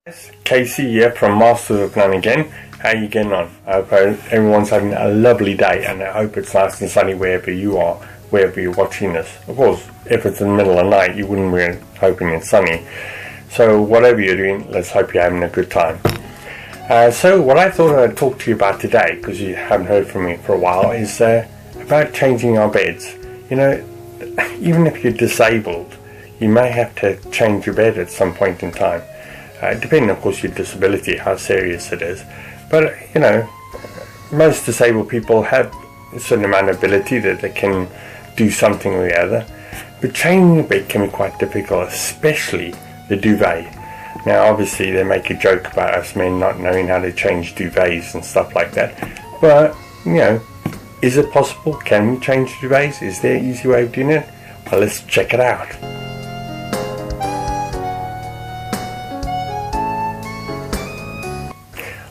It's Casey here from Masters of None again. How are you getting on? I hope everyone's having a lovely day, and I hope it's nice and sunny wherever you are, wherever you're watching this. Of course, if it's in the middle of the night, you wouldn't be hoping it's sunny. So whatever you're doing, let's hope you're having a good time. So what I thought I'd talk to you about today, because you haven't heard from me for a while, is about changing our beds. You know, even if you're disabled, you may have to change your bed at some point in time. Depending, of course, your disability, how serious it is. But, you know, most disabled people have a certain amount of ability that they can do something or the other. But changing the bed can be quite difficult, especially the duvet. Now, obviously, they make a joke about us men not knowing how to change duvets and stuff like that. But, you know, is it possible? Can we change duvets? Is there an easy way of doing it? Well, let's check it out.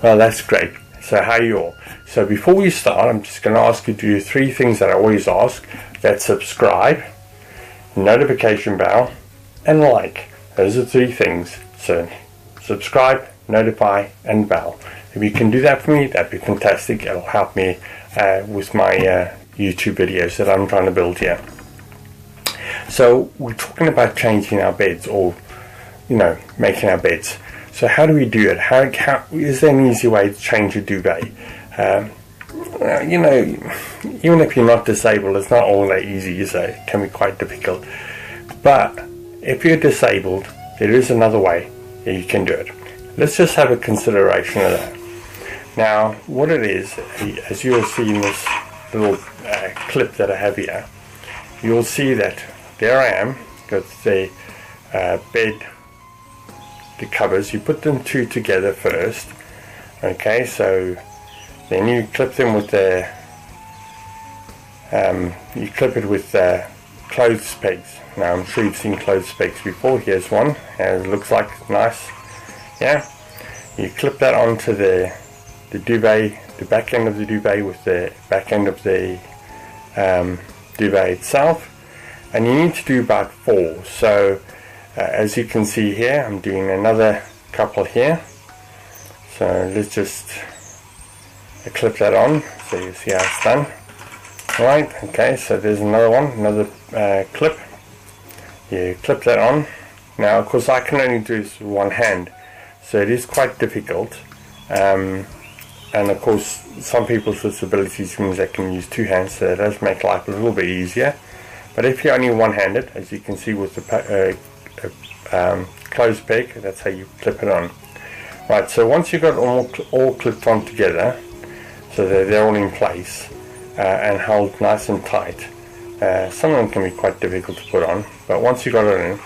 Well, that's great. So how are you all? So before we start, I'm just going to ask you to do three things that I always ask. That's subscribe, notification bell, and like. Those are three things. So subscribe, notify, and bell. If you can do that for me, that'd be fantastic. It'll help me with my YouTube videos that I'm trying to build here. So we're talking about changing our beds, or, you know, making our beds. So how do we do it? How is there an easy way to change a duvet? You know, even if you're not disabled, it's not all that easy, is it? It can be quite difficult. But if you're disabled, there is another way that you can do it. Let's just have a consideration of that. Now, what it is, as you'll see in this little clip that I have here, you'll see that there I am, got the bed, the covers. You put them two together first, okay, so then you clip them with the you clip it with clothes pegs. Now I'm sure you've seen clothes pegs before. Here's one, and it looks like nice. Yeah, you clip that onto the duvet, the back end of the duvet, with the back end of the duvet itself, and you need to do about 4. So as you can see here, I'm doing another couple here. So let's just clip that on so you see how it's done. Right, okay, so there's another one, another clip. You clip that on. Now, of course, I can only do this with one hand, so it is quite difficult. And of course, some people's disabilities means they can use 2 hands, so it does make life a little bit easier. But if you're only one-handed, as you can see with the clothes peg, that's how you clip it on. Right, so once you've got all clipped on together, so that they're all in place and held nice and tight, some of them can be quite difficult to put on, but once you've got it in,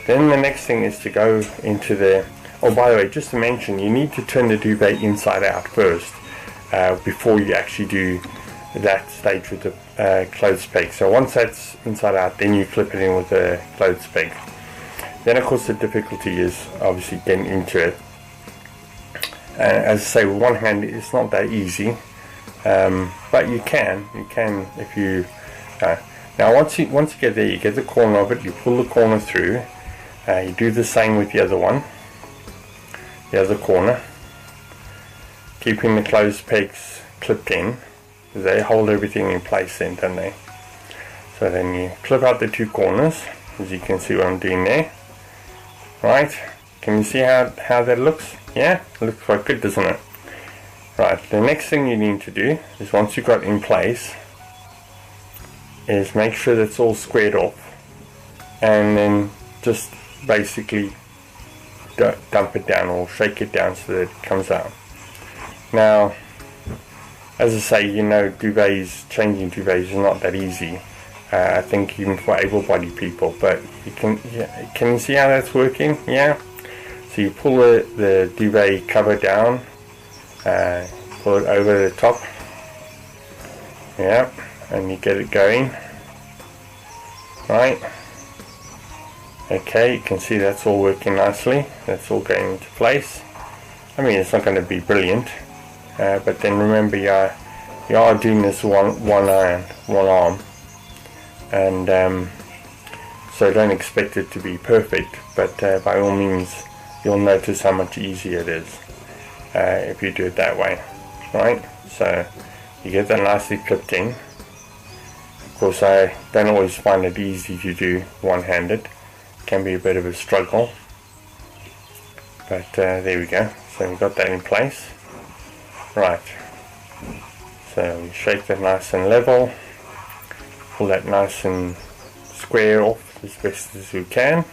then the next thing is to go into the, oh, by the way, just to mention, you need to turn the duvet inside out first before you actually do that stage with the clothes peg. So once that's inside out, then you clip it in with the clothes peg. Then of course the difficulty is obviously getting into it. As I say, with one hand it's not that easy, but you can if you. Now once you get there, you get the corner of it, you pull the corner through. You do the same with the other one, the other corner, keeping the clothes pegs clipped in. They hold everything in place then, don't they? So then you clip out the 2 corners, as you can see what I'm doing there. Right, can you see how that looks? Yeah, it looks quite good, doesn't it? Right, the next thing you need to do is, once you've got it in place, is make sure that's all squared off, and then just basically dump it down or shake it down so that it comes out. Now, as I say, you know, duvets, changing duvets is not that easy. I think even for able-bodied people, but can you see how that's working? Yeah. So you pull the duvet cover down, pull it over the top. Yeah, and you get it going. Right. Okay, you can see that's all working nicely. That's all going into place. I mean, it's not going to be brilliant, but then remember, you are doing this one arm. And so don't expect it to be perfect, but by all means you'll notice how much easier it is if you do it that way, right? So you get that nicely clipped in. Of course, I don't always find it easy to do one-handed. It can be a bit of a struggle, but there we go. So we've got that in place. Right, so we shake that nice and level, pull that nice and square off as best as we can.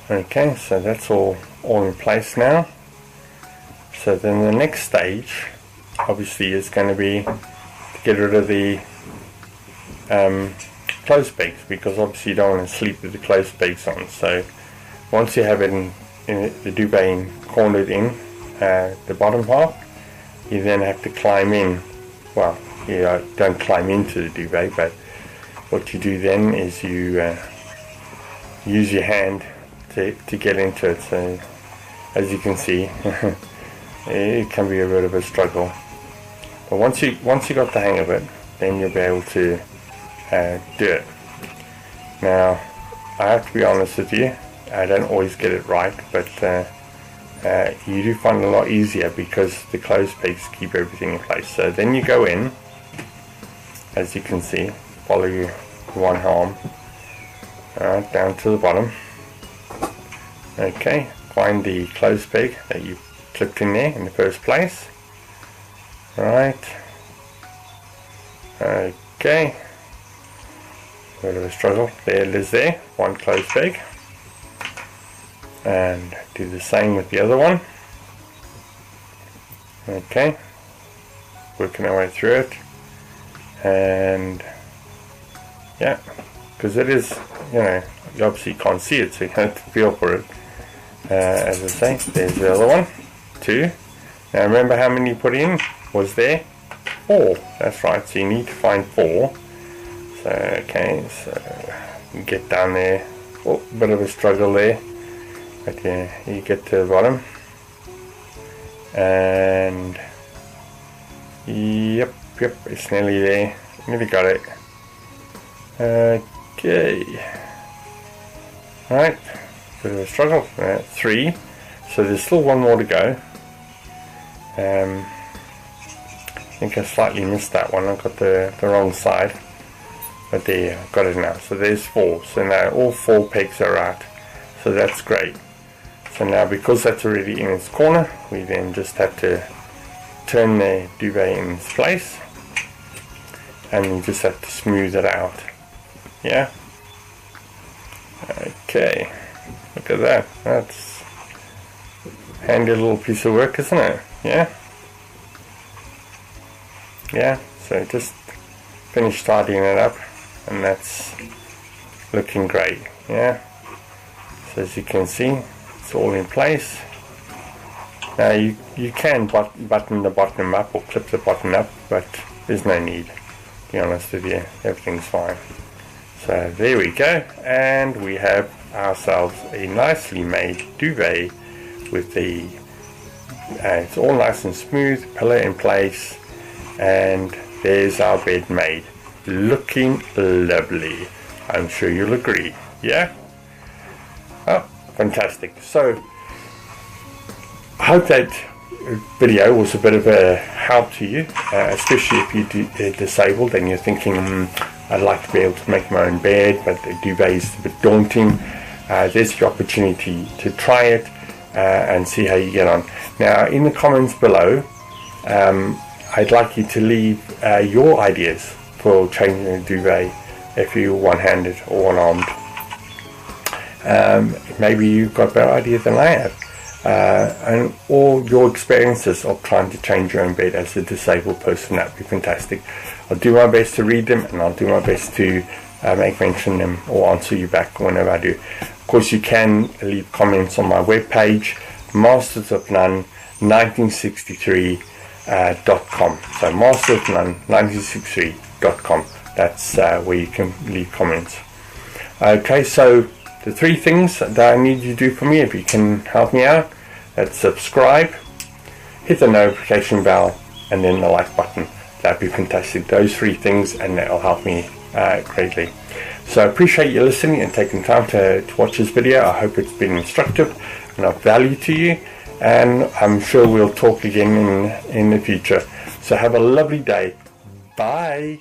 Okay, so that's all in place now. So then the next stage obviously is going to be to get rid of the clothes pegs, because obviously you don't want to sleep with the clothes pegs on. So once you have it in the duvet cornered in the bottom half, you then have to climb in. Well, you don't climb into the duvet, but what you do then is you use your hand to get into it. So as you can see, it can be a bit of a struggle, but once you got the hang of it, then you'll be able to do it. Now I have to be honest with you, I don't always get it right, but you do find it a lot easier because the clothes pegs keep everything in place. So then you go in, as you can see, follow your one arm down to the bottom. Okay, find the clothes peg that you clipped in there in the first place. Right. Okay. Bit of a struggle. There it is there, one clothes peg. And do the same with the other one. Okay. Working our way through it. And yeah, because it is, you know, you obviously can't see it, so you have to feel for it. As I say, there's the other one, 2. Now remember how many you put in was there? 4. That's right, so you need to find 4. So okay, so you get down there. Oh, bit of a struggle there, but yeah, you get to the bottom, and yep, it's nearly there. Nearly got it. Okay. Right. Bit of a struggle. 3. So there's still one more to go. I think I slightly missed that one. I got the wrong side. But there, I've got it now. So there's 4. So now all 4 pegs are out. So that's great. So now because that's already in its corner, we then just have to turn the duvet in its place. And you just have to smooth it out. Yeah? Okay. Look at that. That's a handy little piece of work, isn't it? Yeah? Yeah, so just finished tidying it up, and that's looking great. Yeah? So as you can see, it's all in place. Now you can button the bottom up or clip the bottom up, but there's no need, to be honest with you. Everything's fine. So there we go, and we have ourselves a nicely made duvet with the it's all nice and smooth, pillow in place, and there's our bed made, looking lovely. I'm sure you'll agree. Yeah? Oh, fantastic. So I hope that video was a bit of a help to you, especially if you're disabled and you're thinking, I'd like to be able to make my own bed, but the duvet is a bit daunting. There's the opportunity to try it and see how you get on. Now in the comments below, I'd like you to leave your ideas for changing the duvet if you're one-handed or one-armed. Maybe you've got better ideas than I have. And all your experiences of trying to change your own bed as a disabled person, that would be fantastic. I'll do my best to read them, and I'll do my best to make mention them or answer you back whenever I do. Of course, you can leave comments on my webpage, mastersofnone1963.com. So mastersofnone1963.com. That's where you can leave comments. Okay, so the 3 things that I need you to do for me, if you can help me out, that's subscribe, hit the notification bell, and then the like button. That'd be fantastic. Those 3 things, and that'll help me greatly. So I appreciate you listening and taking time to watch this video. I hope it's been instructive and of value to you, and I'm sure we'll talk again in the future. So have a lovely day. Bye.